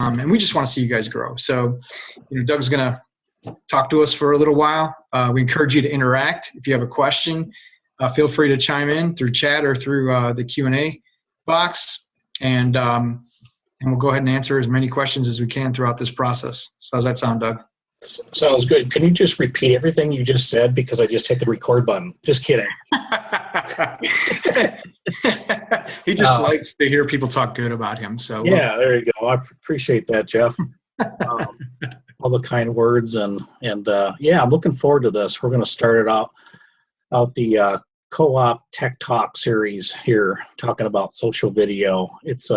and we just want to see you guys grow. So, Doug's going to talk to us for a little while. We encourage you to interact. If you have a question, feel free to chime in through chat or through the Q&A box, and we'll go ahead and answer as many questions as we can throughout this process. So how's that sound, Doug? Sounds good. Can you just repeat everything you just said, because I just hit the record button? Just kidding. He just likes to hear people talk good about him. So yeah, there you go. I appreciate that, Jeff. All the kind words, and yeah, I'm looking forward to this. We're going to start it out the Co-op Tech Talk series here, talking about social video. It's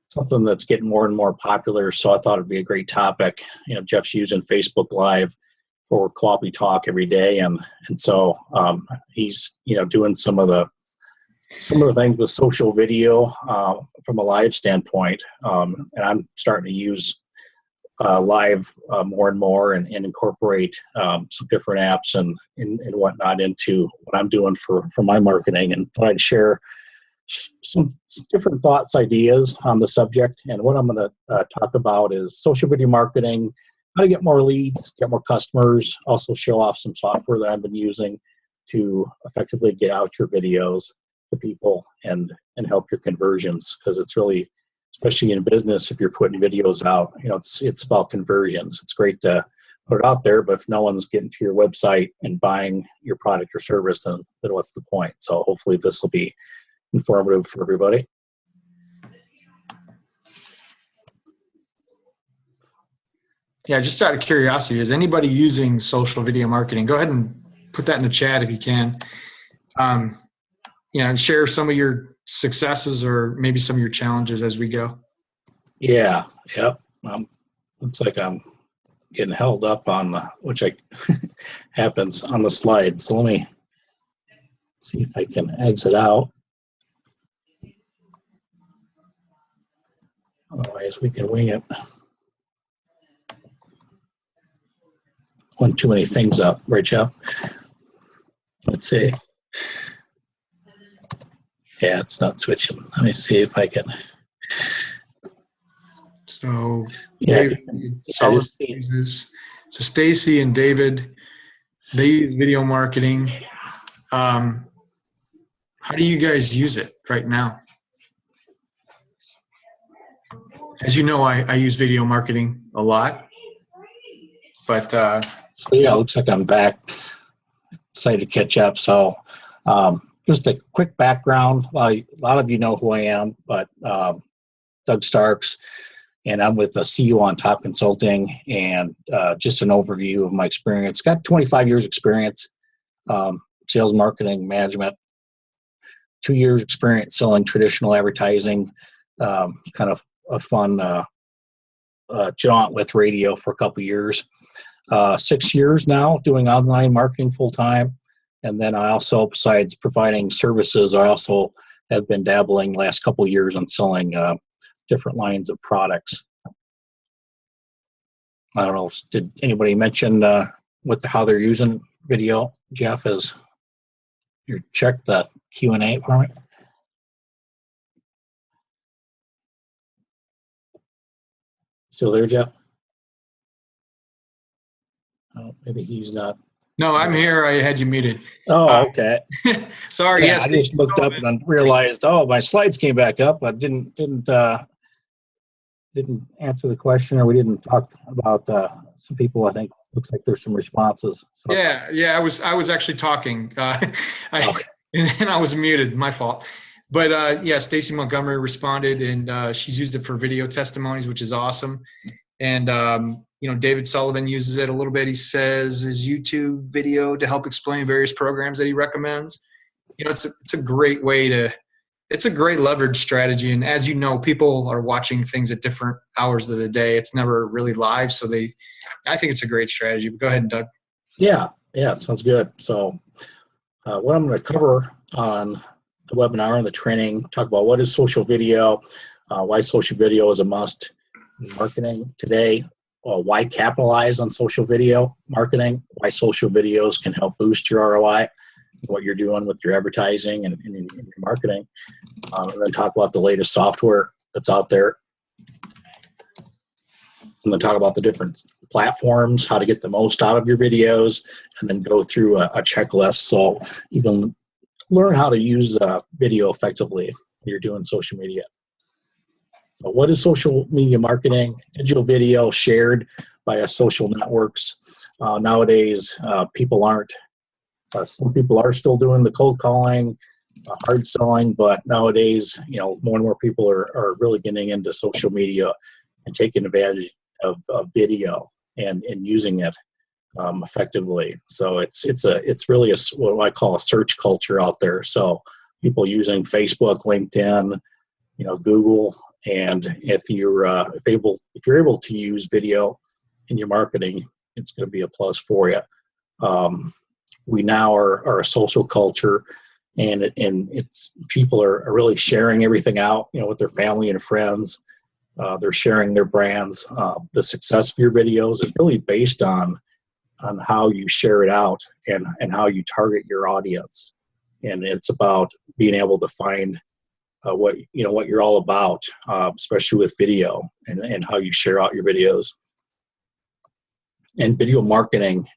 something that's getting more and more popular, so I thought it'd be a great topic. Jeff's using Facebook Live for Quality Talk every day, and so he's doing some of the things with social video from a live standpoint, and I'm starting to use live more and more, and incorporate some different apps and whatnot into what I'm doing for my marketing, and thought I'd share some different thoughts, ideas on the subject. And what I'm going to talk about is social video marketing, how to get more leads, get more customers, also show off some software that I've been using to effectively get out your videos to people and help your conversions, because it's really, especially in business, if you're putting videos out, it's about conversions. It's great to put it out there, but if no one's getting to your website and buying your product or service, then what's the point? So hopefully this will be informative for everybody. Yeah, just out of curiosity, is anybody using social video marketing? Go ahead and put that in the chat if you can. And share some of your successes or maybe some of your challenges as we go. Yeah, yep. Looks like I'm getting held up on which happens on the slide. So let me see if I can exit out. Otherwise, we can wing it. One too many things up, right, Jeff? Let's see. Yeah, it's not switching. Let me see if I can. So, yeah, so Stacy and David, they use video marketing. How do you guys use it right now? As you know, I use video marketing a lot, but so yeah, it looks like I'm back. Excited to catch up. So just a quick background. A lot of you know who I am, but Doug Starks, and I'm with CU on Top Consulting, and just an overview of my experience. Got 25 years experience, sales, marketing, management, 2 years experience selling traditional advertising, kind of a fun jaunt with radio for a couple years. 6 years now doing online marketing full time. And then I also, besides providing services, I also have been dabbling last couple years on selling different lines of products. I don't know, did anybody mention how they're using video, Jeff, as you check the Q&A for me? Still there, Jeff? Oh, maybe he's not. No, I'm here. I had you muted. Oh, okay. Sorry. Yeah, yes, I just looked up and realized, my slides came back up. I didn't answer the question, or we didn't talk about some people. I think looks like there's some responses. So. Yeah. I was actually talking, and I was muted. My fault. But yeah, Stacy Montgomery responded, and she's used it for video testimonies, which is awesome. And David Sullivan uses it a little bit. He says his YouTube video to help explain various programs that he recommends. It's a great way it's a great leverage strategy. And as you know, people are watching things at different hours of the day. It's never really live. So I think it's a great strategy. But go ahead, Doug. Yeah, sounds good. So what I'm going to cover on the webinar and the training, talk about what is social video, why social video is a must in marketing today, why capitalize on social video marketing, why social videos can help boost your ROI, what you're doing with your advertising and your marketing, and then talk about the latest software that's out there. and then talk about the different platforms, how to get the most out of your videos, and then go through a checklist so you can learn how to use video effectively when you're doing social media. So what is social media marketing? Digital video shared by social networks. Nowadays, people aren't, some people are still doing the cold calling, hard selling, but nowadays, more and more people are really getting into social media and taking advantage of video and using it effectively. So it's really what I call a search culture out there. So people using Facebook, LinkedIn, Google, and if you're able to use video in your marketing, it's going to be a plus for you. We now are a social culture, and it's people are really sharing everything out, with their family and friends. They're sharing their brands. The success of your videos is really based on how you share it out and how you target your audience. And it's about being able to find what you're all about, especially with video and how you share out your videos. And video marketing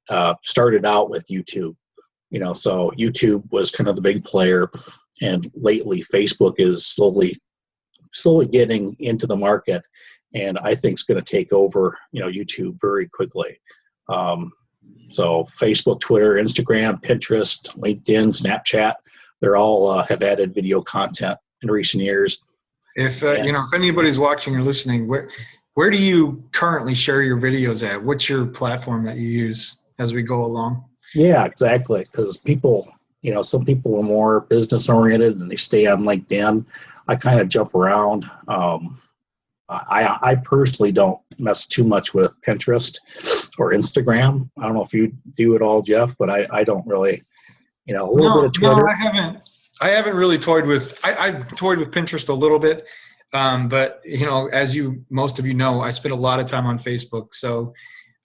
started out with YouTube. So YouTube was kind of the big player, and lately Facebook is slowly getting into the market, and I think it's going to take over, YouTube very quickly. So Facebook, Twitter, Instagram, Pinterest, LinkedIn, Snapchat, they're all have added video content in recent years. If if anybody's watching or listening, where do you currently share your videos at? What's your platform that you use as we go along? Yeah, exactly. Because people, some people are more business oriented and they stay on LinkedIn. I kind of jump around. I personally don't mess too much with Pinterest or Instagram. I don't know if you do it all, Jeff, but I don't really, a little bit of Twitter. No, I haven't really toyed with. I've toyed with Pinterest a little bit, but as most of you know, I spend a lot of time on Facebook. So,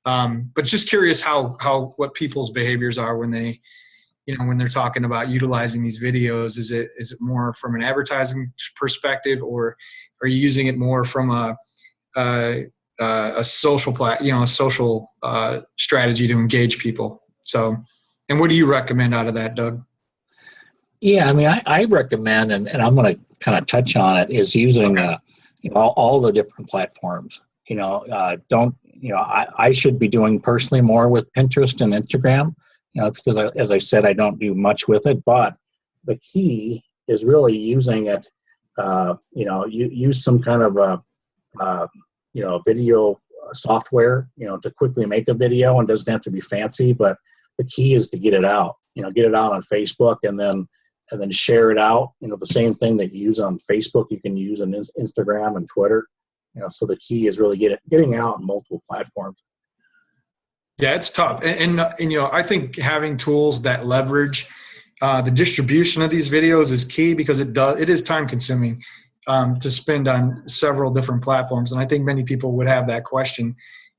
but just curious what people's behaviors are when they, when they're talking about utilizing these videos. Is it more from an advertising perspective, or are you using it more from a social strategy to engage people? So, and what do you recommend out of that, Doug? Yeah, I mean, I recommend, and I'm going to kind of touch on it, is using all the different platforms. I should be doing personally more with Pinterest and Instagram, because as I said, I don't do much with it. But the key is really using it. Use some kind of video software, to quickly make a video, and doesn't have to be fancy. But the key is to get it out. Get it out on Facebook, and then share it out. The same thing that you use on Facebook, you can use on Instagram and Twitter. So the key is really getting out on multiple platforms. Yeah, it's tough, and I think having tools that leverage the distribution of these videos is key, because it is time consuming to spend on several different platforms, and I think many people would have that question,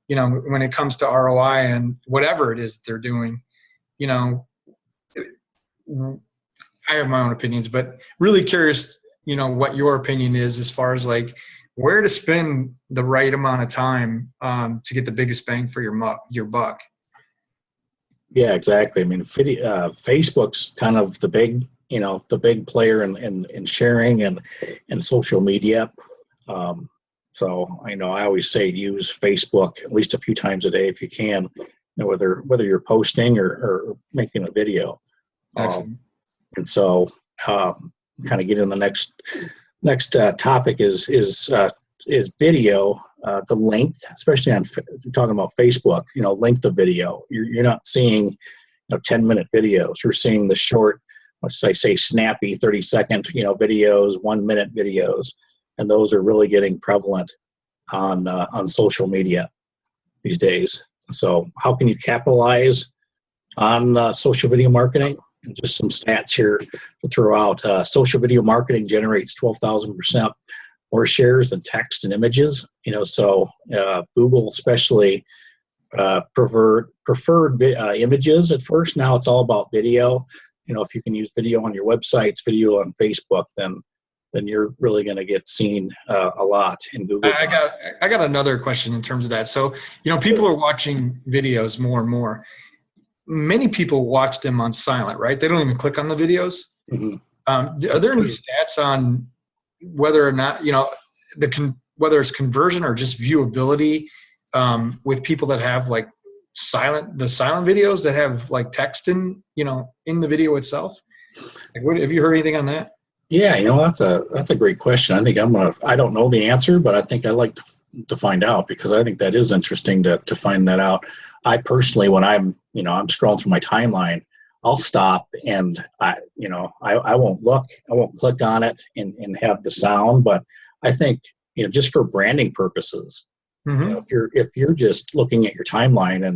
when it comes to ROI and whatever it is they're doing. I have my own opinions, but really curious, what your opinion is as far as like where to spend the right amount of time to get the biggest bang for your buck. Yeah, exactly. I mean, Facebook's kind of the big player in sharing and social media. So I always say use Facebook at least a few times a day if you can, whether you're posting or making a video. And so, kind of get in the next topic is video. The length, especially if you're talking about Facebook, length of video. You're not seeing 10-minute videos. You're seeing the short, let's say snappy 30-second videos, 1-minute videos, and those are really getting prevalent on social media these days. So how can you capitalize on social video marketing? And just some stats here to throw out. Social video marketing generates 12,000% more shares than text and images. So Google especially preferred images at first. Now it's all about video. If you can use video on your websites, video on Facebook, then then you're really going to get seen a lot in Google. I got another question in terms of that. So, people are watching videos more and more. Many people watch them on silent, right? They don't even click on the videos. Mm-hmm. Are there any stats on whether or not, whether it's conversion or just viewability with people that have like the silent videos that have like text in the video itself? Like, have you heard anything on that? Yeah, that's a great question. I think I don't know the answer, but I think I'd like to find out, because I think that is interesting to find that out. I personally, when I'm scrolling through my timeline, I'll stop and I won't look, I won't click on it and have the sound. But I think, just for branding purposes, Mm-hmm. If you're just looking at your timeline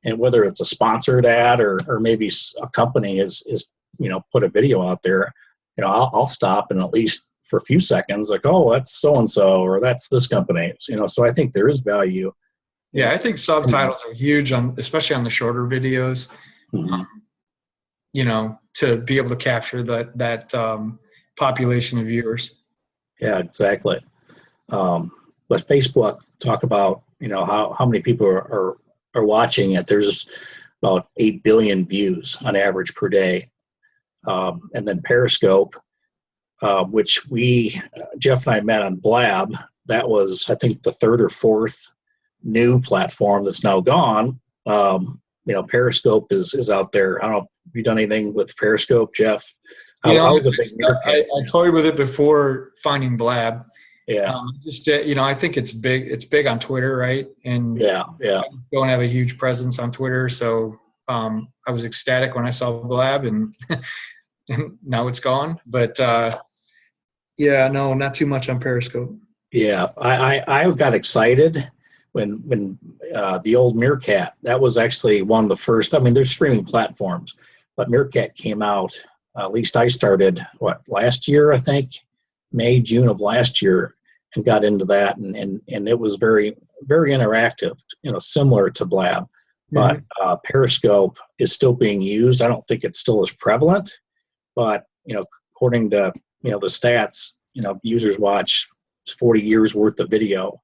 and whether it's a sponsored ad or maybe a company is put a video out there, I'll stop and at least for a few seconds, like, oh, that's so and so, or that's this company. So I think there is value. Yeah, I think subtitles are huge especially on the shorter videos. Mm-hmm. To be able to capture that population of viewers. Yeah, exactly. But Facebook, talk about how many people are watching it. There's about 8 billion views on average per day, and then Periscope, which Jeff and I met on Blab. That was, I think, the third or fourth new platform that's now gone. Periscope is out there. I don't know. Have you done anything with Periscope, Jeff? I was a big I toyed with it before finding Blab. Yeah. I think it's big. It's big on Twitter, right? And yeah. I don't have a huge presence on Twitter, so I was ecstatic when I saw Blab, and and now it's gone. But no, not too much on Periscope. Yeah, I got excited when the old Meerkat, that was actually one of the first. I mean, there's streaming platforms, but Meerkat came out. At least I started last year, I think, May, June of last year, and got into that, and it was very, very interactive, similar to Blab. But Periscope is still being used. I don't think it's still as prevalent, but according to the stats, users watch 40 years worth of video.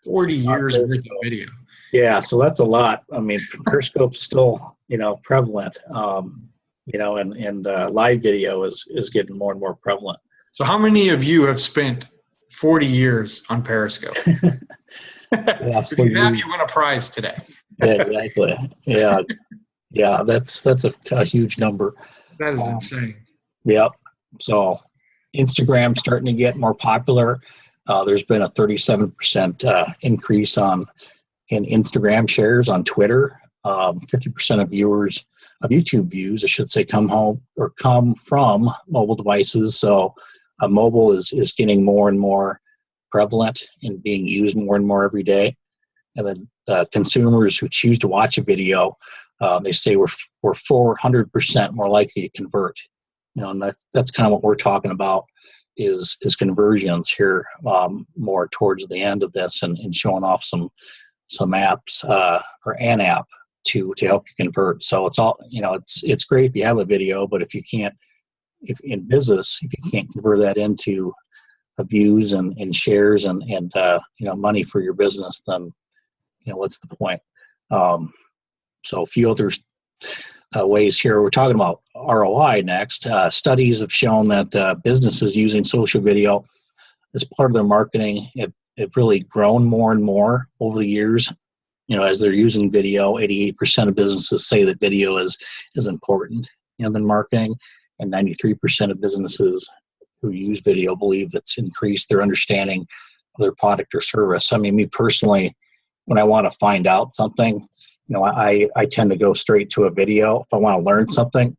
40 years worth of video. Yeah, so that's a lot. I mean, Periscope's still prevalent, and live video is getting more and more prevalent. So how many of you have spent 40 years on Periscope? If you have, you win a prize today. Yeah, exactly. Yeah, that's a huge number. That is insane. Yep. So Instagram's starting to get more popular. There's been a 37% increase in Instagram shares on Twitter. 50% of viewers of YouTube views, I should say, come from mobile devices. So mobile is getting more and more prevalent and being used more and more every day. And then consumers who choose to watch a video, they say we're 400% more likely to convert. And that's kind of what we're talking about is conversions here, more towards the end of this, and showing off some apps or an app to help you convert. So it's all it's great if you have a video, but if in business, if you can't convert that into views and shares and money for your business, then what's the point? So a few other ways here. We're talking about ROI next. Studies have shown that businesses using social video as part of their marketing have really grown more and more over the years. As they're using video, 88% of businesses say that video is important in marketing, and 93% of businesses who use video believe it's increased their understanding of their product or service. I mean, me personally, when I want to find out something, I tend to go straight to a video if I want to learn something.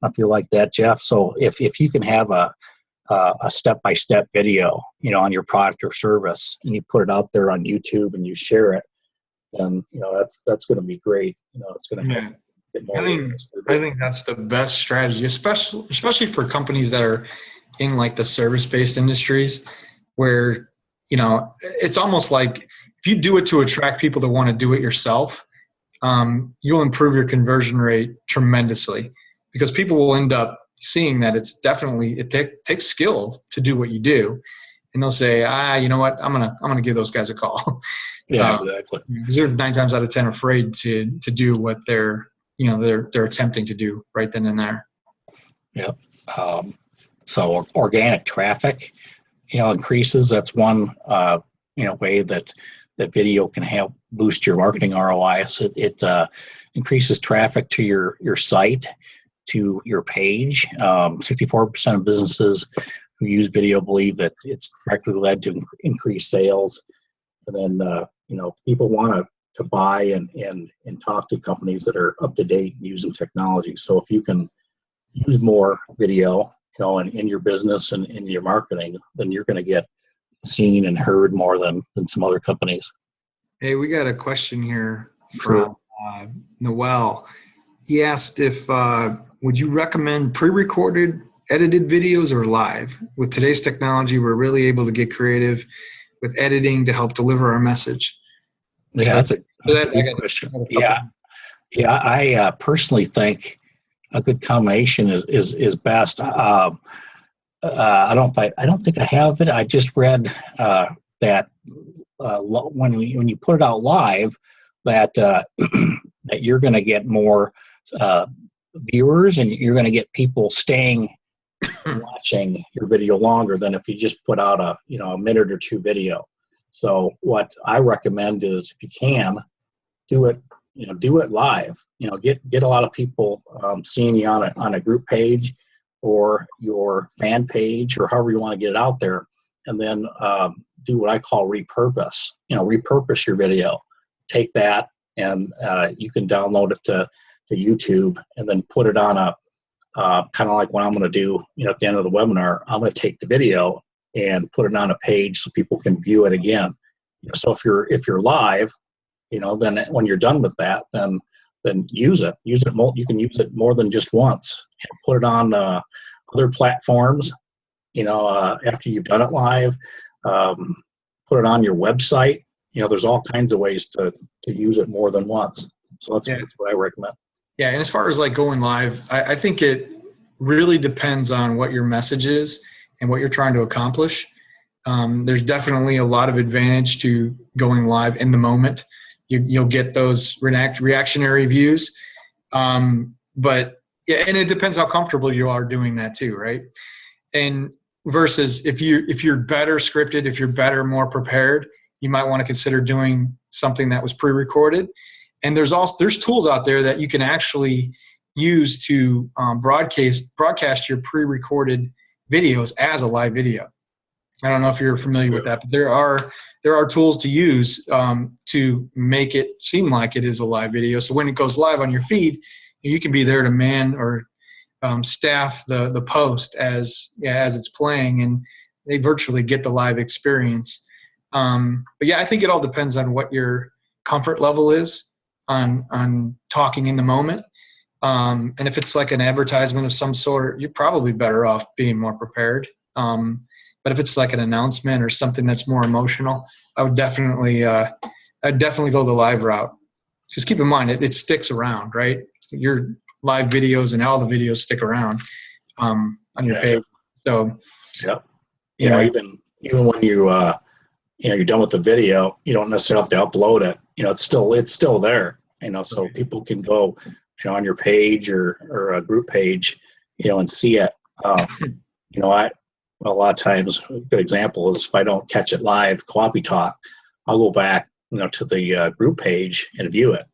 I feel like that, Jeff. So if you can have a step-by-step video, on your product or service, and you put it out there on YouTube and you share it, then that's going to be great. It's going to get more. I think that's the best strategy, especially for companies that are in like the service-based industries, where it's almost like if you do it to attract people that want to do it yourself, you'll improve your conversion rate tremendously, because people will end up seeing that it's definitely, takes skill to do what you do. And they'll say, you know what, I'm gonna give those guys a call. Yeah, exactly. Because they're 9 times out of 10 afraid to do what they're attempting to do right then and there. Yep. So organic traffic, increases. That's one way that video can help boost your marketing ROI. So it increases traffic to your site, to your page. 64% of businesses who use video believe that it's directly led to increased sales. And then people want to buy and talk to companies that are up to date and using technology. So if you can use more video, in your business and in your marketing, then you're going to get seen and heard more than some other companies. Hey, we got a question here from Noel. He asked if would you recommend pre-recorded, edited videos or live? With today's technology, we're really able to get creative with editing to help deliver our message. Yeah, that's a good question. Yeah, I personally think a good combination is best. I don't think I have it. I just read that when you put it out live, that that you're going to get more viewers, and you're going to get people staying watching your video longer than if you just put out a minute or two video. So what I recommend is, if you can, do it live. Get a lot of people seeing you on a group page or your fan page, or however you want to get it out there, and then do what I call repurpose. Repurpose your video. Take that, and you can download it to YouTube, and then put it on a kind of like what I'm going to do. At the end of the webinar, I'm going to take the video and put it on a page so people can view it again. So if you're live, then when you're done with that, then use it. Use it more. You can use it more than just once. Put it on other platforms. After you've done it live, put it on your website. There's all kinds of ways to use it more than once. So that's what I recommend. Yeah, and as far as like going live, I think it really depends on what your message is and what you're trying to accomplish. There's definitely a lot of advantage to going live in the moment. You'll get those reactionary views. But yeah, and it depends how comfortable you are doing that too, right? And versus if you're better scripted, if you're better, more prepared, you might want to consider doing something that was pre-recorded. And there's tools out there that you can actually use to broadcast your pre-recorded videos as a live video. I don't know if you're familiar with that, but there are tools to use to make it seem like it is a live video. So when it goes live on your feed, you can be there to man or staff the post as it's playing, and they virtually get the live experience. But yeah, I think it all depends on what your comfort level is on talking in the moment. And if it's like an advertisement of some sort, you're probably better off being more prepared. But if it's like an announcement or something that's more emotional, I would definitely go the live route. Just keep in mind, it sticks around, right? Your live videos and all the videos stick around on your page. So, even when you're done with the video, you don't necessarily have to upload it. It's still there. So people can go, on your page or a group page, and see it. A lot of times, a good example is if I don't catch it live, Coffee Talk, I'll go back, to the group page and view it.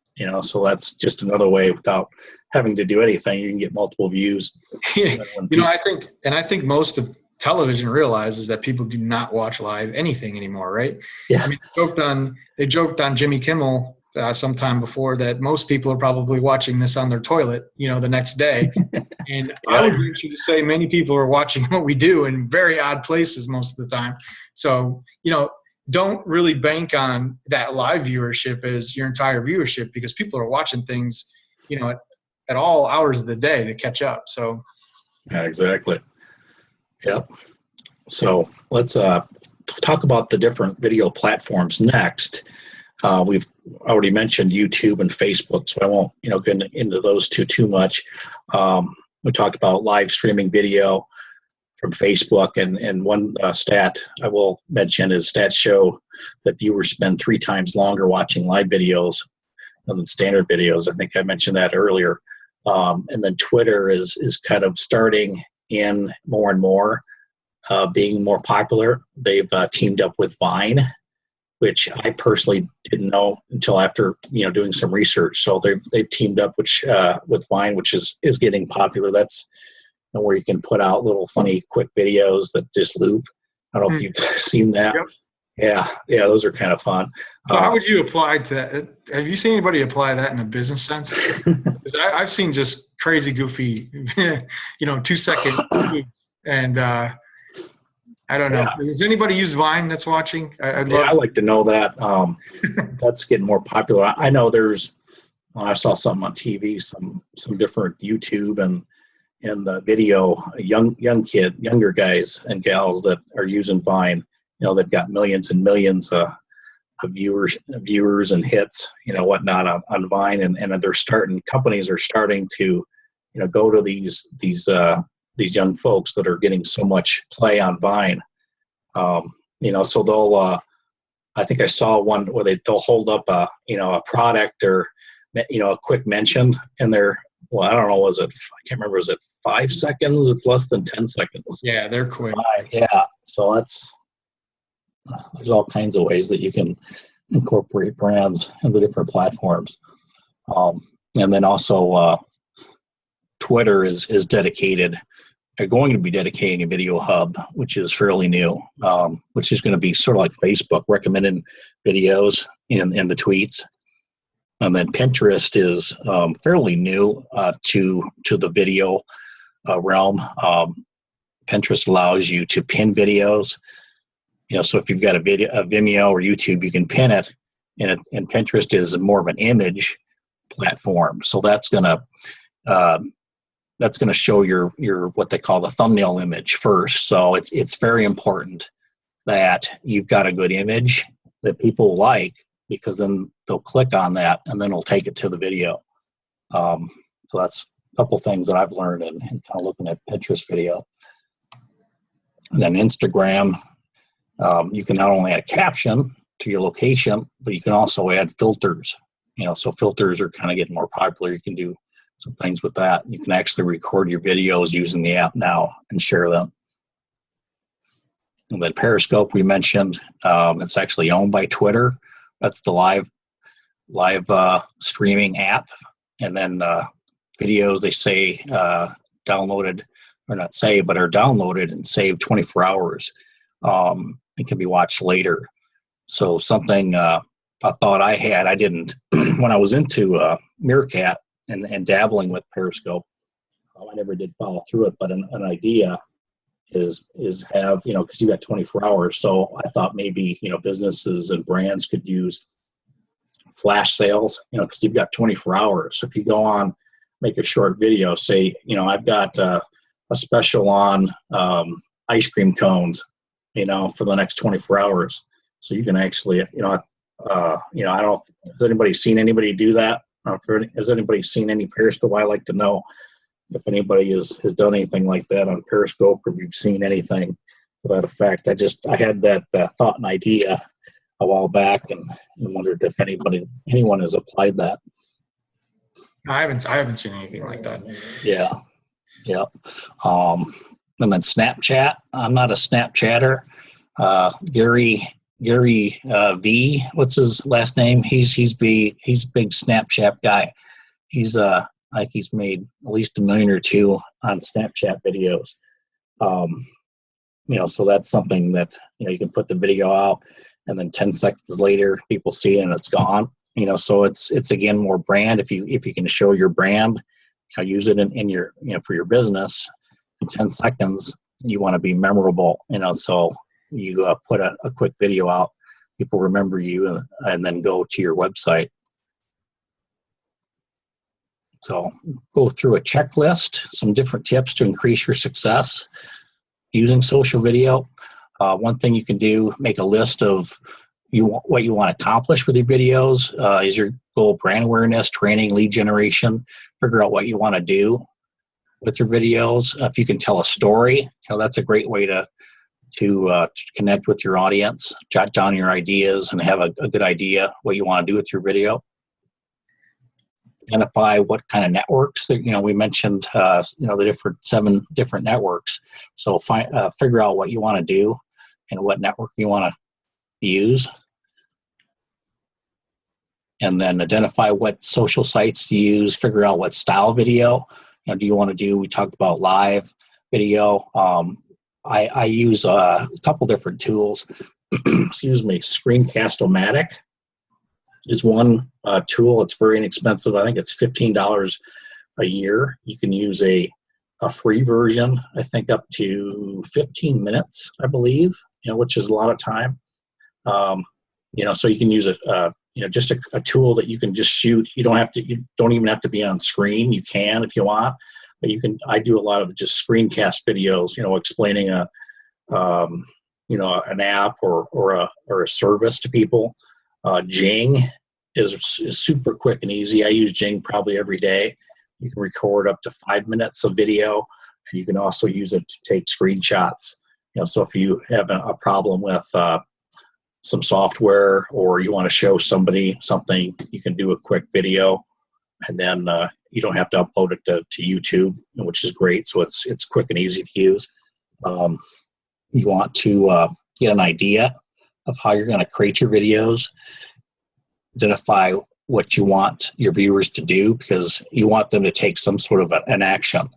So that's just another way, without having to do anything, you can get multiple views. I think most of television realizes that people do not watch live anything anymore, right? Yeah. I mean, they joked on Jimmy Kimmel sometime before that most people are probably watching this on their toilet, the next day. And I would venture to say many people are watching what we do in very odd places most of the time. So, don't really bank on that live viewership as your entire viewership, because people are watching things, at all hours of the day to catch up. So. Yeah, exactly. Yep. So let's talk about the different video platforms next. We've already mentioned YouTube and Facebook, so I won't, get into those too much. we talked about live streaming video from Facebook, and one stat I will mention is stats show that viewers spend 3 times longer watching live videos than standard videos. I think I mentioned that earlier. And then Twitter is kind of starting in more and more, being more popular. They've teamed up with Vine, which I personally didn't know until after doing some research. So they've teamed up with Vine, which is getting popular. That's where you can put out little funny quick videos that just loop. I don't know if you've seen that. Yep. Yeah, those are kind of fun. So how would you apply to that? Have you seen anybody apply that in a business sense? Because I've seen just crazy, goofy, 2-second, and I don't know. Yeah. Does anybody use Vine that's watching? I'd like to know that. That's getting more popular. I know I saw something on TV, some different YouTube and the video, younger guys and gals that are using Vine. They've got millions and millions of viewers and hits, whatnot on Vine, and companies are starting to, go to these young folks that are getting so much play on Vine. So they'll, I think I saw one where they'll hold up a product or, a quick mention, and they're, I don't know, I can't remember, was it 5 seconds? It's less than 10 seconds. Yeah, they're quick. Yeah, so there's all kinds of ways that you can incorporate brands into different platforms. And then also Twitter is dedicated, are going to be dedicating a video hub, which is fairly new, which is going to be sort of like Facebook, recommending videos in the tweets. And then Pinterest is fairly new to the video realm. Pinterest allows you to pin videos. So if you've got a Vimeo or YouTube, you can pin it, and Pinterest is more of an image platform. So that's gonna show your what they call the thumbnail image first. So it's very important that you've got a good image that people like, because then they'll click on that and then it'll take it to the video. So that's a couple things that I've learned in kind of looking at Pinterest video. And then Instagram. You can not only add a caption to your location, but you can also add filters. So filters are kind of getting more popular. You can do some things with that. You can actually record your videos using the app now and share them. And then Periscope, we mentioned, it's actually owned by Twitter. That's the live streaming app. And then videos, they say downloaded, or not say, but are downloaded and saved 24 hours. It can be watched later. So something I thought I didn't, when I was into Meerkat and dabbling with Periscope, I never did follow through it, but an idea is have, because you got 24 hours. So I thought maybe, businesses and brands could use flash sales, because you've got 24 hours. So if you go on, make a short video, say, I've got a special on ice cream cones, for the next 24 hours. So you can actually, I don't know, has anybody seen anybody do that? Has anybody seen any Periscope? I like to know if anybody has done anything like that on Periscope, or if you've seen anything to that effect. I had that thought and idea a while back, and wondered if anyone has applied that. I haven't seen anything like that. Yeah. And then Snapchat. I'm not a Snapchatter. Gary V. What's his last name? He's a big Snapchat guy. I think he's made at least $1 million or $2 million on Snapchat videos. So that's something that you can put the video out, and then 10 seconds later, people see it and it's gone. So it's again more brand. If you can show your brand, use it in your for your business. In 10 seconds, you want to be memorable. So you put a quick video out, people remember you, and then go to your website. So go through a checklist, some different tips to increase your success using social video. One thing you can do, make a list of what you want to accomplish with your videos. Is your goal brand awareness, training, lead generation? Figure out what you want to do. with your videos. If you can tell a story, that's a great way to connect with your audience, jot down your ideas, and have a good idea what you want to do with your video. Identify what kind of networks that, we mentioned, the 7 different networks. So figure out what you want to do and what network you want to use. And then identify what social sites to use, figure out what style video, do you want to do. We talked about live video. I use a couple different tools. Excuse me, Screencast-O-Matic is one tool. It's very inexpensive. I think it's $15 a year. You can use a free version, I think up to 15 minutes, I believe, which is a lot of time. So you can use just a tool that you can just shoot. You don't even have to be on screen. You can if you want, but I do a lot of just screencast videos, explaining an app or a service to people. Jing is super quick and easy. I use Jing probably every day. You can record up to 5 minutes of video, and you can also use it to take screenshots. So if you have a problem with some software, or you want to show somebody something, you can do a quick video, and then you don't have to upload it to YouTube, which is great. So it's quick and easy to use. You want to get an idea of how you're going to create your videos, identify what you want your viewers to do, because you want them to take some sort of an action.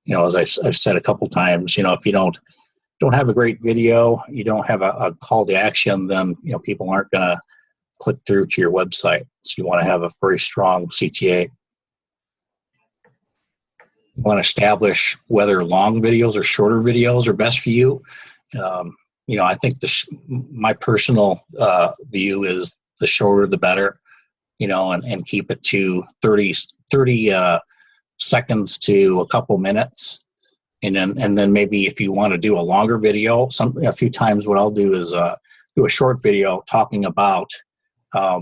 As I've said a couple times, if you don't have a great video, you don't have a call to action, then people aren't going to click through to your website. So you want to have a very strong CTA. You want to establish whether long videos or shorter videos are best for you. I think my personal view is the shorter the better, and keep it to 30 seconds to a couple minutes. And then maybe if you want to do a longer video, a few times what I'll do is do a short video talking about, a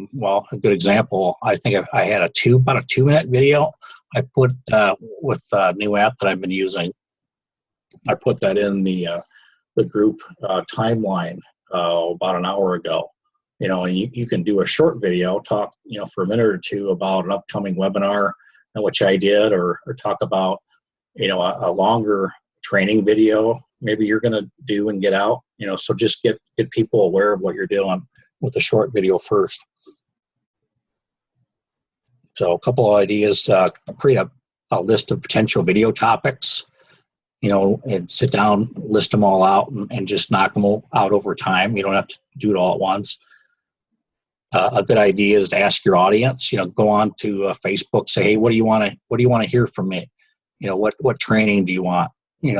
good example, I think I had about a 2-minute video I put with a new app that I've been using. I put that in the group timeline about an hour ago. And you can do a short video, talk, for a minute or two about an upcoming webinar and which I did, or talk about, a longer training video maybe you're going to do and get out. So just get people aware of what you're doing with a short video first. So a couple of ideas: create a list of potential video topics, and sit down, list them all out, and just knock them out over time. You don't have to do it all at once. A good idea is to ask your audience. Go on to Facebook, say, hey, what do you want to hear from me? What training do you want?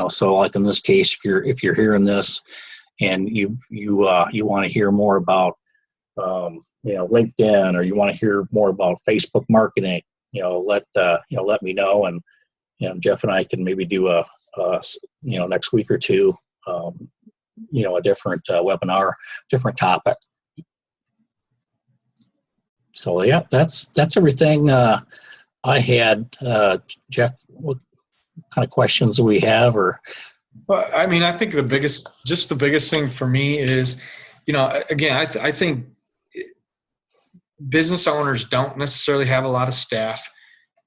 So like in this case, if you're hearing this and you want to hear more about LinkedIn, or you want to hear more about Facebook marketing, let me know, and Jeff and I can maybe do a next week or two, a different webinar, different topic. So yeah, that's everything I had. Jeff, what kind of questions do we have? Or well, I mean, I think the biggest thing for me is, again, I think business owners don't necessarily have a lot of staff.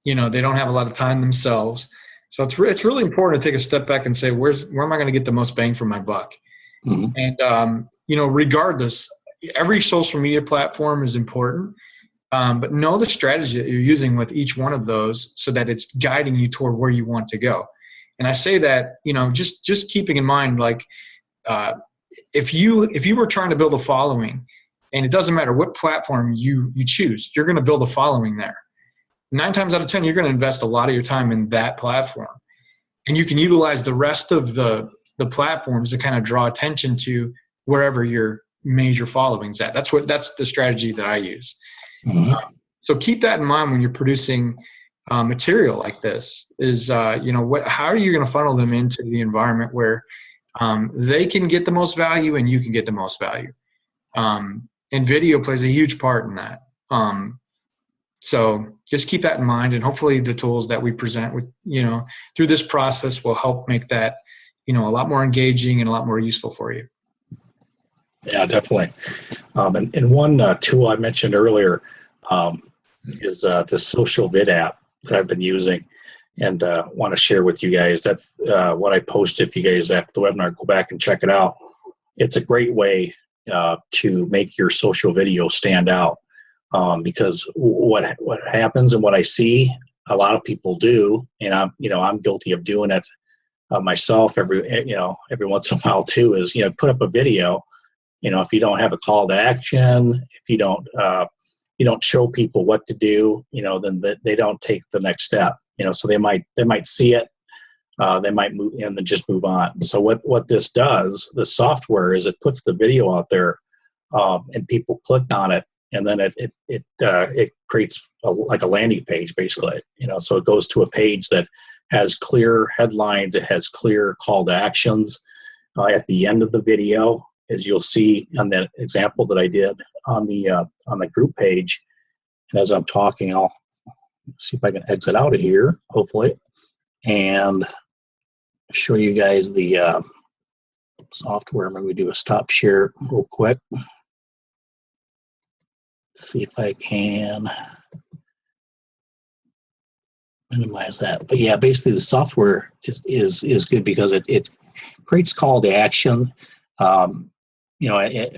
They don't have a lot of time themselves. So it's really important to take a step back and say, where am I going to get the most bang for my buck? Mm-hmm. And, regardless, every social media platform is important, but know the strategy that you're using with each one of those so that it's guiding you toward where you want to go. And I say that, just keeping in mind, like, if you were trying to build a following, and it doesn't matter what platform you choose, you're going to build a following there. 9 times out of 10, you're going to invest a lot of your time in that platform. And you can utilize the rest of the platforms to kind of draw attention to wherever your major following's at. That's the strategy that I use. Mm-hmm. So keep that in mind when you're producing material like this. Is how are you going to funnel them into the environment where they can get the most value and you can get the most value. And video plays a huge part in that. So just keep that in mind, and hopefully the tools that we present with, through this process will help make that, a lot more engaging and a lot more useful for you. Yeah, definitely. And one tool I mentioned earlier is the Social Vid app that I've been using, and want to share with you guys. That's what I posted. If you guys after the webinar go back and check it out, it's a great way to make your social video stand out. Because what happens and what I see a lot of people do, and I'm guilty of doing it myself every once in a while too, is put up a video. If you don't have a call to action, if you don't show people what to do, then they don't take the next step. So they might see it, they might move and then just move on. So what this does, the software, is it puts the video out there, and people click on it, and then it creates like a landing page basically. So it goes to a page that has clear headlines, it has clear call to actions at the end of the video. As you'll see on that example that I did on the group page. And as I'm talking, I'll see if I can exit out of here, hopefully, and show you guys the software. Maybe do a stop share real quick. See if I can minimize that. But yeah, basically the software is good because it creates call to action.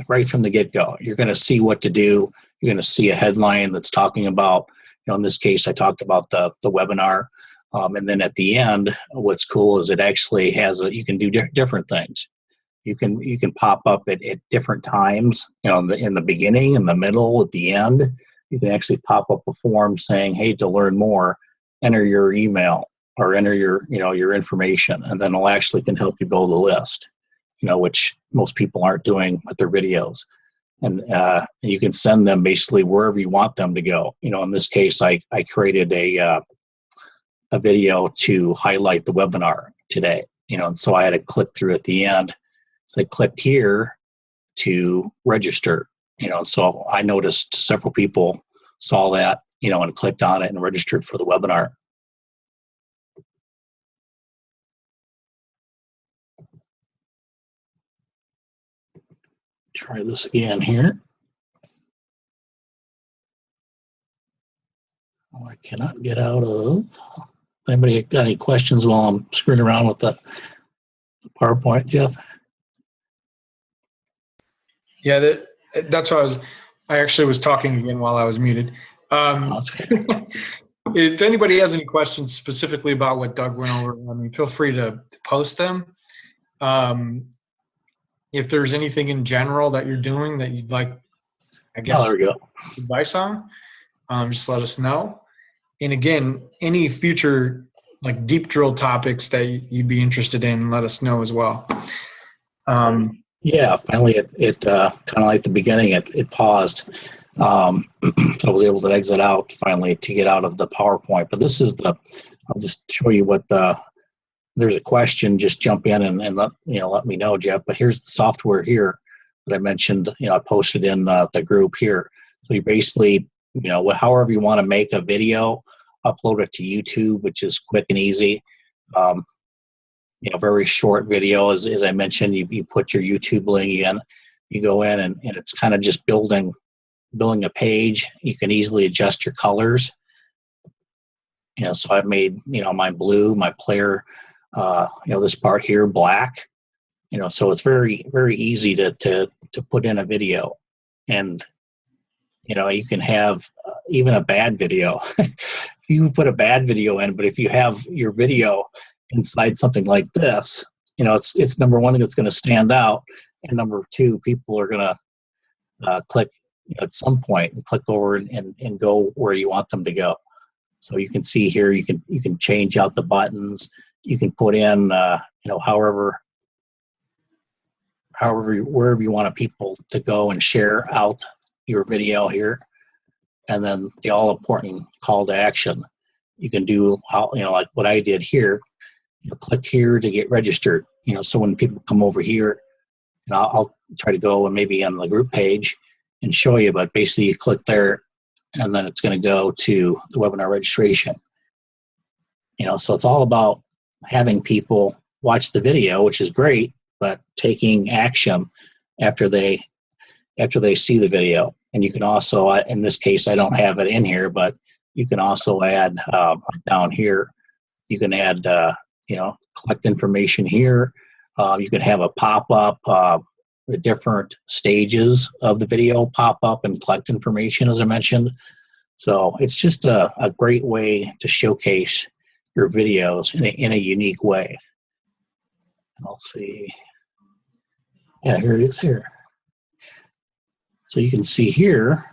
Right from the get-go, you're going to see what to do. You're going to see a headline that's talking about, in this case, I talked about the webinar. And then at the end, what's cool is it actually has you can do different things. You can pop up at different times, in the beginning, in the middle, at the end. You can actually pop up a form saying, hey, to learn more, enter your email or enter your information, and then it'll actually can help you build a list. Which most people aren't doing with their videos. And you can send them basically wherever you want them to go. In this case, I created a video to highlight the webinar today, and so I had to click through at the end. So I clicked here to register, so I noticed several people saw that, and clicked on it and registered for the webinar. Try this again here. Oh, I cannot get out of. Anybody got any questions while I'm screwing around with the PowerPoint, Jeff? Yeah, that's what I actually was talking again while I was muted. If anybody has any questions specifically about what Doug went over, feel free to post them. If there's anything in general that you're doing that you'd like, I guess, there we go. advice on, just let us know. And again, any future deep drill topics that you'd be interested in, let us know as well. Yeah, finally it kind of like the beginning, it paused. I was able to exit out finally to get out of the PowerPoint. But this is I'll just show you what there's a question, just jump in and let me know, Jeff. But here's the software here that I mentioned. I posted in the group here. So you basically, however you want to make a video, upload it to YouTube, which is quick and easy. Very short video, as I mentioned. You put your YouTube link in, you go in, and it's kind of just building a page. You can easily adjust your colors. So I've made mine blue, my player. This part here black, so it's very, very easy to put in a video. And you can have even a bad video. You can put a bad video in, but if you have your video inside something like this, it's number one, it's going to stand out, and number two, people are going to click at some point and click over and go where you want them to go. So you can see here, you can change out the buttons. You can put in, wherever you want people to go and share out your video here. And then the all important call to action. You can do like what I did here. Click here to get registered. So when people come over here, I'll try to go and maybe on the group page and show you. But basically, you click there, and then it's going to go to the webinar registration. So it's all about having people watch the video, which is great, but taking action after they see the video. And you can also, in this case, I don't have it in here, but you can also add down here. You can add, collect information here. You can have a pop-up, the different stages of the video pop up and collect information, as I mentioned. So it's just a great way to showcase your videos in a unique way. I'll see. Yeah, here it is here. So you can see here,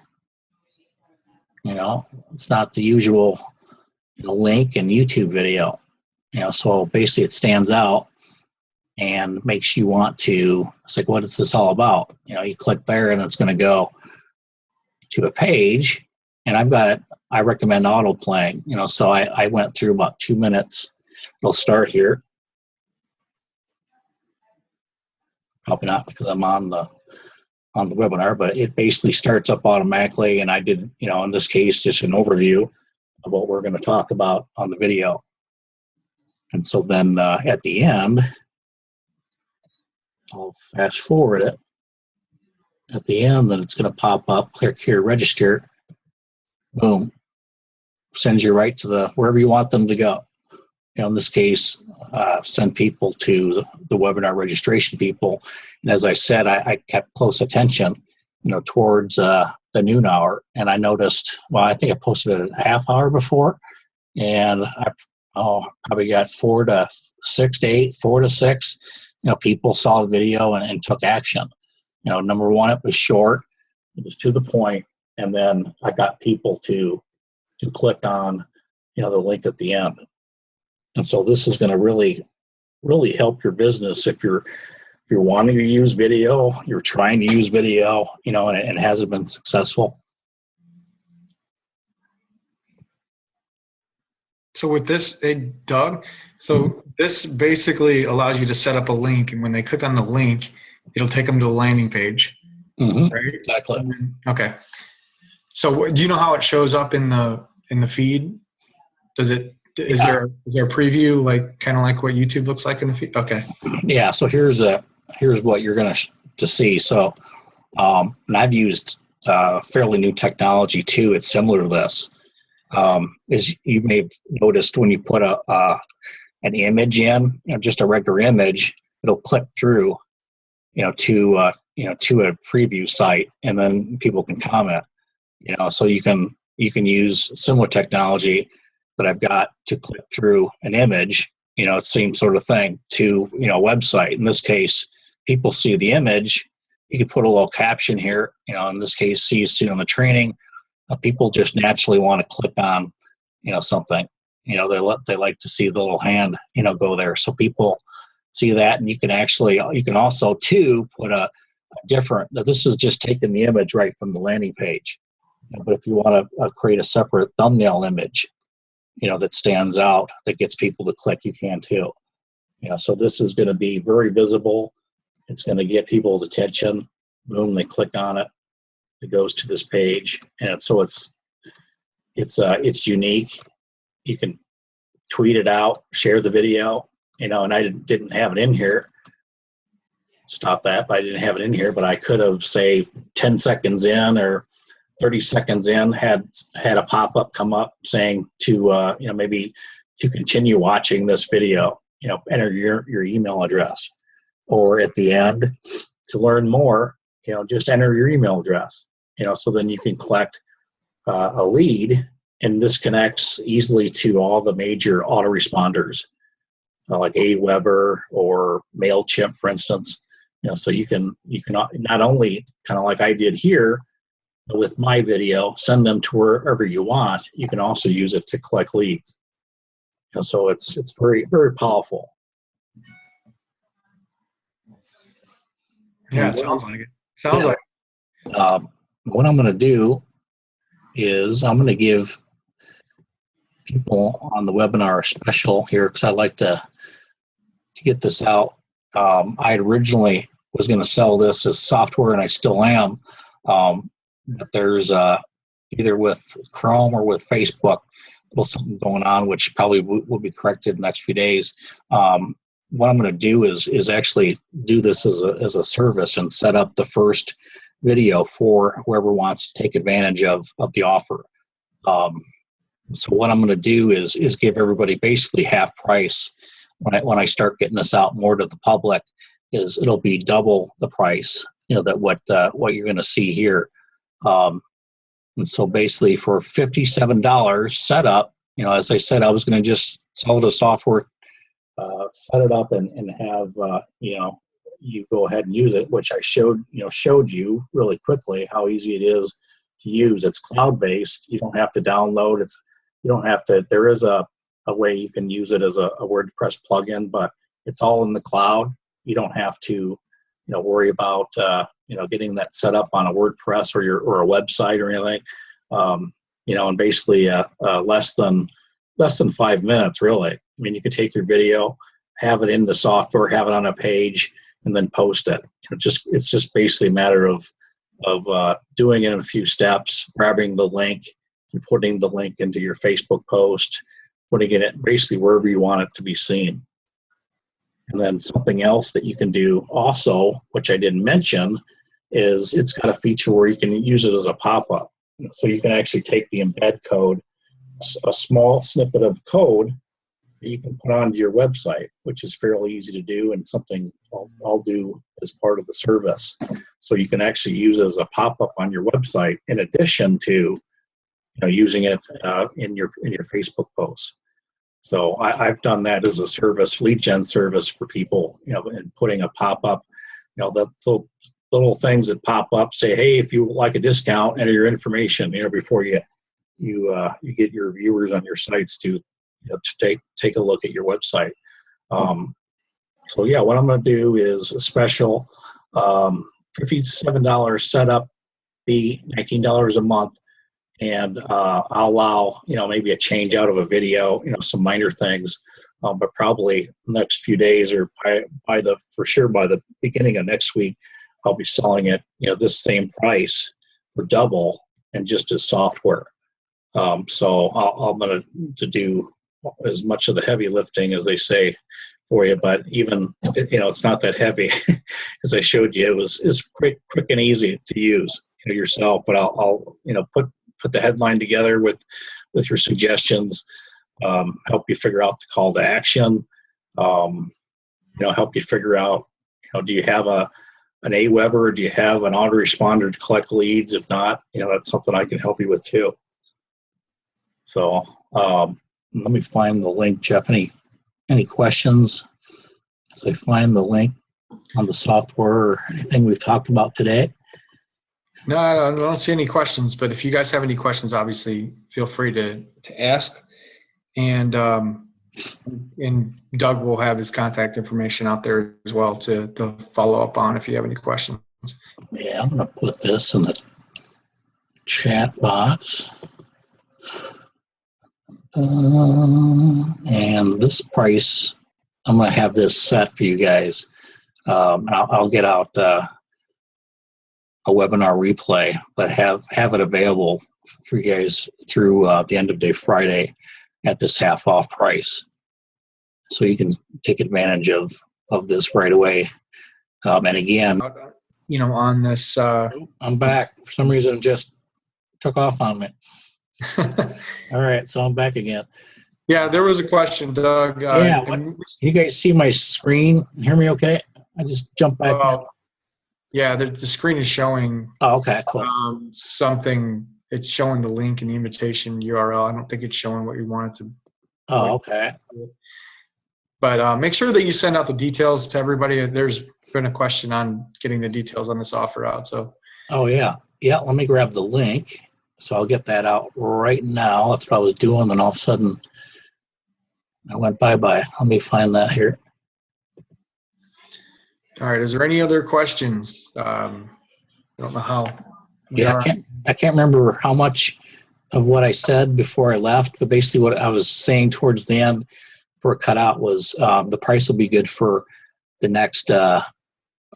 it's not the usual link and YouTube video. So basically it stands out and makes you want to, it's like, what is this all about? You click there and it's going to go to a page, and I've got it, I recommend auto playing, so I went through about 2 minutes. It'll start here. Probably not because I'm on the webinar, but it basically starts up automatically, and I did, in this case, just an overview of what we're going to talk about on the video. And so then at the end, I'll fast forward it. At the end, then it's going to pop up, click here, register. Boom. Sends you right to wherever you want them to go. In this case, send people to the webinar registration people. And as I said, I kept close attention, towards the noon hour. And I noticed, I think I posted it a half hour before. And I probably got 4 to 6. People saw the video and took action. Number one, it was short. It was to the point. And then I got people to click on, the link at the end. And so this is going to really, really help your business if you're wanting to use video, you're trying to use video, and it hasn't been successful. So with this, hey, Doug, so this basically allows you to set up a link, and when they click on the link, it'll take them to a landing page. Mm-hmm. Right? Exactly. Okay. So do you know how it shows up in the feed? Is there a preview, like kind of like what YouTube looks like in the feed? Okay. Yeah. So here's what you're going to see. So, and I've used fairly new technology too. It's similar to this. As you may have noticed, when you put an image in, just a regular image, it'll click through, to a preview site, and then people can comment. So you can use similar technology that I've got to click through an image, same sort of thing, to a website. In this case, people see the image. You can put a little caption here. In this case, see you soon on the training. People just naturally want to click on, something. They like to see the little hand, go there. So people see that, and you can also too put a different. This is just taking the image right from the landing page. But if you want to create a separate thumbnail image, that stands out, that gets people to click, you can too. So this is going to be very visible. It's going to get people's attention. Boom, they click on it. It goes to this page, and so it's unique. You can tweet it out, share the video, and I didn't have it in here. Stop that, but I didn't have it in here, but I could have, say, 10 seconds in or 30 seconds in, had a pop-up come up saying to, maybe to continue watching this video, enter your email address. Or at the end, to learn more, just enter your email address, so then you can collect a lead, and this connects easily to all the major autoresponders, like Aweber or MailChimp, for instance. So you can not only, kind of like I did here with my video, send them to wherever you want. You can also use it to collect leads. So it's very, very powerful. Yeah, it sounds like it. Sounds like it. What I'm going to do is I'm going to give people on the webinar a special here, because I like to get this out. I originally was going to sell this as software, and I still am. But there's either with Chrome or with Facebook. There's something going on, which probably will be corrected in the next few days. What I'm going to do is actually do this as a service and set up the first video for whoever wants to take advantage of the offer. So what I'm going to do is give everybody basically half price when I start getting this out more to the public. Is it'll be double the price, that what you're going to see here. And so basically for $57 setup, as I said, I was going to just sell the software, set it up and have, you go ahead and use it, which I showed you really quickly how easy it is to use. It's cloud-based. You don't have to download. There is a way you can use it as a WordPress plugin, but it's all in the cloud. You don't have to, worry about, getting that set up on a WordPress or a website or anything. And basically less than 5 minutes, really. I mean, you could take your video, have it in the software, have it on a page, and then post it. It's just basically a matter of doing it in a few steps, grabbing the link and putting the link into your Facebook post, putting it basically wherever you want it to be seen. And then something else that you can do also, which I didn't mention, is it's got a feature where you can use it as a pop-up. So you can actually take the embed code, a small snippet of code that you can put onto your website, which is fairly easy to do and something I'll do as part of the service. So you can actually use it as a pop-up on your website in addition to using it in your Facebook posts. So I've done that as a service, lead gen service for people, and putting a pop-up, the little things that pop up say, hey, if you would like a discount, enter your information, before you get your viewers on your sites to take a look at your website. So yeah, what I'm going to do is a special $57 setup fee, $19 a month. And I'll allow, maybe a change out of a video, some minor things, but probably the next few days or by the beginning of next week, I'll be selling it, this same price for double and just as software. So I'm going to do as much of the heavy lifting as they say for you, but even, it's not that heavy. As I showed you, it's quick and easy to use yourself, but I'll put the headline together with your suggestions, help you figure out the call to action, help you figure out, do you have an Aweber or do you have an autoresponder to collect leads? If not, that's something I can help you with too. So let me find the link, Jeff. Any questions as I find the link on the software or anything we've talked about today? No, I don't see any questions, but if you guys have any questions, obviously feel free to ask. And Doug will have his contact information out there as well to follow up on if you have any questions. Yeah, I'm going to put this in the chat box. And this price, I'm going to have this set for you guys. I'll get out a webinar replay, but have it available for you guys through the end of day Friday at this half off price. So you can take advantage of this right away. And again, on this, I'm back. For some reason, it just took off on me. All right, so I'm back again. Yeah, there was a question, Doug. Can you guys see my screen? Hear me okay? I just jumped back in. Yeah, the screen is showing okay, cool. Something. It's showing the link and the invitation URL. I don't think it's showing what you want it to. Oh, okay. But make sure that you send out the details to everybody. There's been a question on getting the details on this offer out. So. Oh, yeah. Yeah, let me grab the link. So I'll get that out right now. That's what I was doing. Then all of a sudden, I went bye-bye. Let me find that here. All right. Is there any other questions? I don't know how. Yeah, I can't remember how much of what I said before I left, but basically what I was saying towards the end before it cut out was the price will be good for the next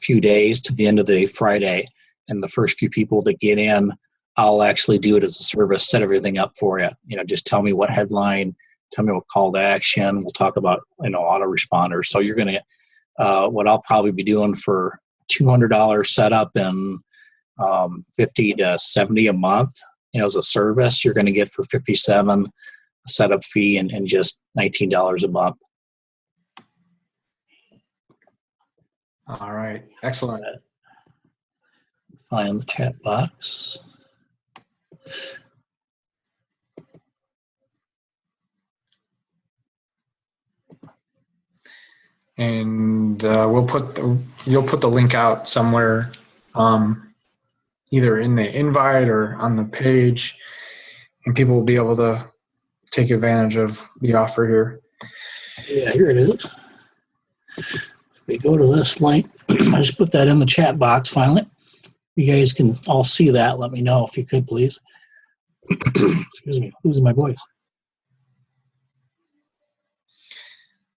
few days to the end of the Friday, and the first few people that get in I'll actually do it as a service, set everything up for you. Just tell me what headline, tell me what call to action. We'll talk about, autoresponders. So you're going to, what I'll probably be doing for $200 setup and 50 to 70 a month, as a service, you're going to get for 57 a setup fee and just $19 a month. All right. Excellent. Find the chat box. And you'll put the link out somewhere, either in the invite or on the page, and people will be able to take advantage of the offer here. Yeah, here it is. We go to this link. I just put that in the chat box finally. You guys can all see that. Let me know if you could, please. Excuse me, losing my voice.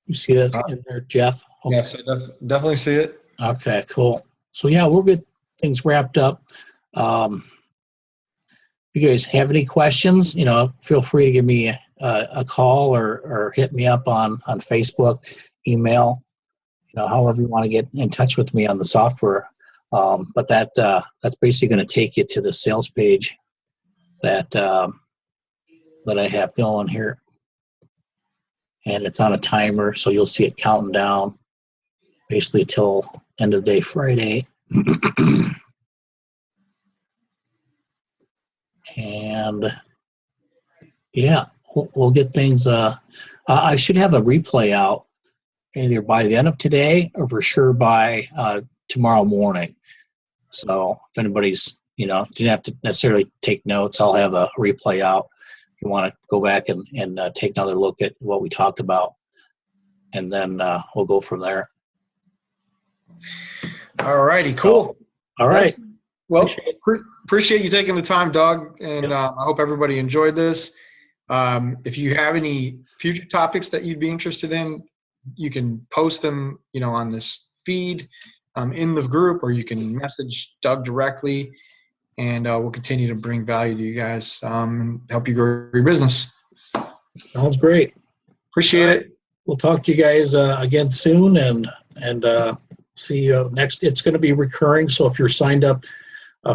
You see that in there, Jeff? Okay. Yes, I definitely see it. Okay, cool. So yeah, we'll get things wrapped up. If you guys have any questions, feel free to give me a call or hit me up on Facebook, email, however you want to get in touch with me on the software. But that's basically going to take you to the sales page that I have going here. And it's on a timer, so you'll see it counting down basically till end of day Friday. And yeah, we'll get things. I should have a replay out either by the end of today or for sure by tomorrow morning. So if anybody's, didn't have to necessarily take notes, I'll have a replay out. If you want to go back and take another look at what we talked about, and then we'll go from there. All righty, cool. All right. Well, appreciate you taking the time, Doug, and I hope everybody enjoyed this. If you have any future topics that you'd be interested in, you can post them, on this feed in the group, or you can message Doug directly, and we'll continue to bring value to you guys and help you grow your business. Sounds great. Appreciate it. We'll talk to you guys again soon, and see you next. It's going to be recurring, so if you're signed up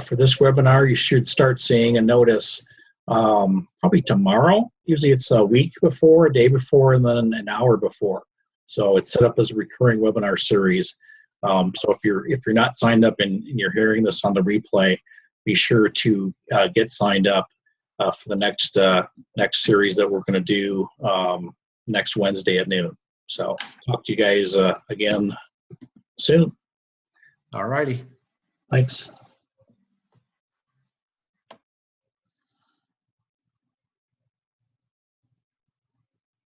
for this webinar, you should start seeing a notice probably tomorrow. Usually it's a week before, a day before, and then an hour before. So it's set up as a recurring webinar series. So if you're not signed up and you're hearing this on the replay, be sure to get signed up for the next series that we're going to do next Wednesday at noon. So talk to you guys again soon. All righty. Thanks.